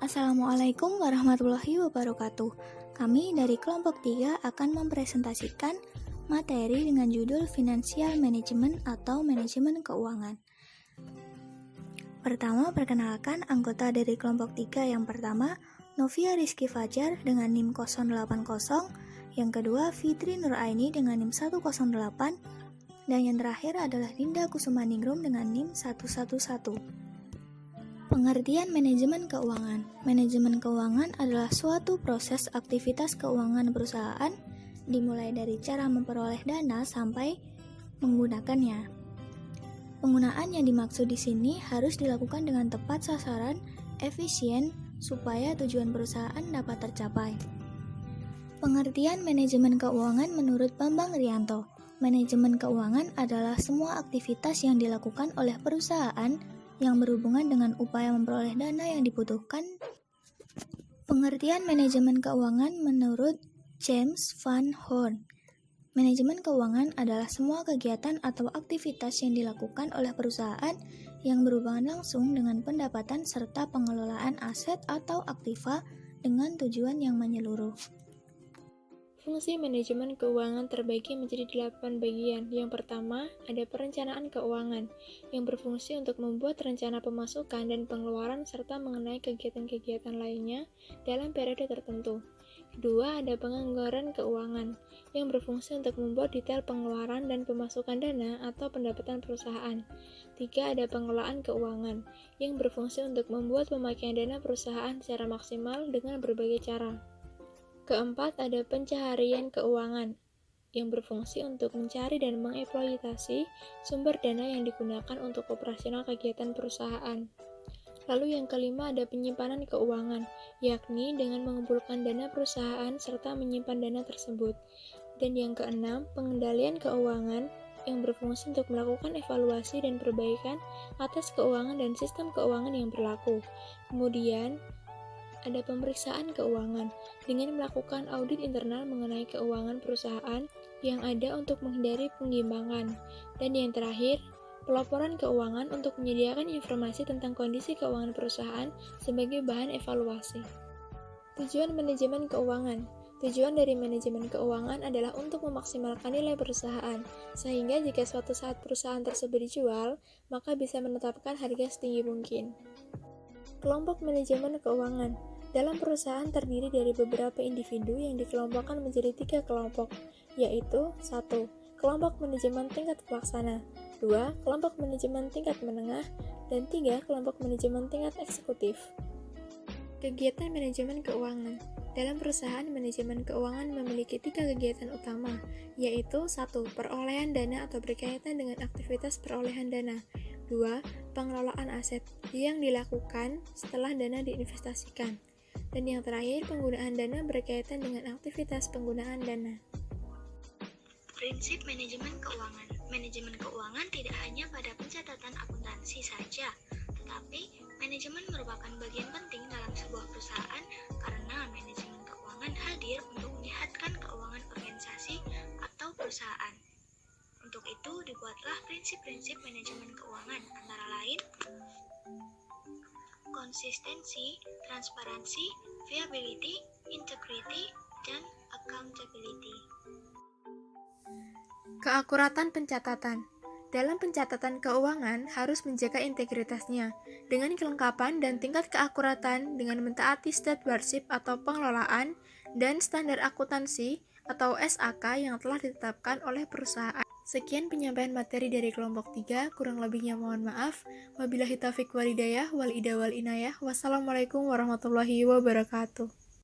Assalamualaikum warahmatullahi wabarakatuh. Kami dari kelompok 3 akan mempresentasikan materi dengan judul Financial Management atau Manajemen Keuangan. Pertama, perkenalkan anggota dari kelompok 3 yang pertama, Novia Rizky Fajar dengan NIM 080, yang kedua, Fitri Nuraini dengan NIM 108, dan yang terakhir adalah Dinda Kusumaningrum dengan NIM 111. Pengertian manajemen keuangan. Manajemen keuangan adalah suatu proses aktivitas keuangan perusahaan dimulai dari cara memperoleh dana sampai menggunakannya. Penggunaan yang dimaksud di sini harus dilakukan dengan tepat sasaran, efisien, supaya tujuan perusahaan dapat tercapai. Pengertian manajemen keuangan menurut Bambang Rianto. Manajemen keuangan adalah semua aktivitas yang dilakukan oleh perusahaan yang berhubungan dengan upaya memperoleh dana yang dibutuhkan. Pengertian manajemen keuangan menurut James Van Horn. Manajemen keuangan adalah semua kegiatan atau aktivitas yang dilakukan oleh perusahaan yang berhubungan langsung dengan pendapatan serta pengelolaan aset atau aktiva dengan tujuan yang menyeluruh. Fungsi manajemen keuangan terbagi menjadi 8 bagian. Yang pertama, ada perencanaan keuangan, yang berfungsi untuk membuat rencana pemasukan dan pengeluaran serta mengenai kegiatan-kegiatan lainnya dalam periode tertentu. Kedua, ada penganggaran keuangan, yang berfungsi untuk membuat detail pengeluaran dan pemasukan dana atau pendapatan perusahaan. Tiga, ada pengelolaan keuangan, yang berfungsi untuk membuat pemakaian dana perusahaan secara maksimal dengan berbagai cara. Keempat, ada pencaharian keuangan, yang berfungsi untuk mencari dan mengeksploitasi sumber dana yang digunakan untuk operasional kegiatan perusahaan. Lalu yang kelima, ada penyimpanan keuangan, yakni dengan mengumpulkan dana perusahaan serta menyimpan dana tersebut. Dan yang keenam, pengendalian keuangan, yang berfungsi untuk melakukan evaluasi dan perbaikan atas keuangan dan sistem keuangan yang berlaku. Kemudian, ada pemeriksaan keuangan dengan melakukan audit internal mengenai keuangan perusahaan yang ada untuk menghindari penyimpangan. Dan yang terakhir, pelaporan keuangan untuk menyediakan informasi tentang kondisi keuangan perusahaan sebagai bahan evaluasi. Tujuan manajemen keuangan. Tujuan dari manajemen keuangan adalah untuk memaksimalkan nilai perusahaan, sehingga jika suatu saat perusahaan tersebut dijual, maka bisa menetapkan harga setinggi mungkin. Kelompok manajemen keuangan. Dalam perusahaan terdiri dari beberapa individu yang dikelompokkan menjadi 3 kelompok, yaitu 1. Kelompok manajemen tingkat pelaksana, 2. Kelompok manajemen tingkat menengah, dan 3. Kelompok manajemen tingkat eksekutif. Kegiatan manajemen keuangan. Dalam perusahaan, manajemen keuangan memiliki 3 kegiatan utama, yaitu 1. Perolehan dana atau berkaitan dengan aktivitas perolehan dana, 2. Pengelolaan aset yang dilakukan setelah dana diinvestasikan, dan yang terakhir, penggunaan dana berkaitan dengan aktivitas penggunaan dana. Prinsip manajemen keuangan. Manajemen keuangan tidak hanya pada pencatatan akuntansi saja, tetapi manajemen merupakan bagian penting dalam sebuah perusahaan karena manajemen keuangan hadir untuk menyehatkan keuangan organisasi atau perusahaan. Untuk itu, dibuatlah prinsip-prinsip manajemen keuangan, antara lain konsistensi, transparansi, viability, integrity, dan accountability. Keakuratan pencatatan. Dalam pencatatan keuangan harus menjaga integritasnya dengan kelengkapan dan tingkat keakuratan dengan mentaati stewardship atau pengelolaan dan standar akuntansi atau SAK yang telah ditetapkan oleh perusahaan. Sekian penyampaian materi dari kelompok 3, kurang lebihnya mohon maaf. Wabillahi taufiq walhidayah, wal ida wal inayah. Wassalamualaikum warahmatullahi wabarakatuh.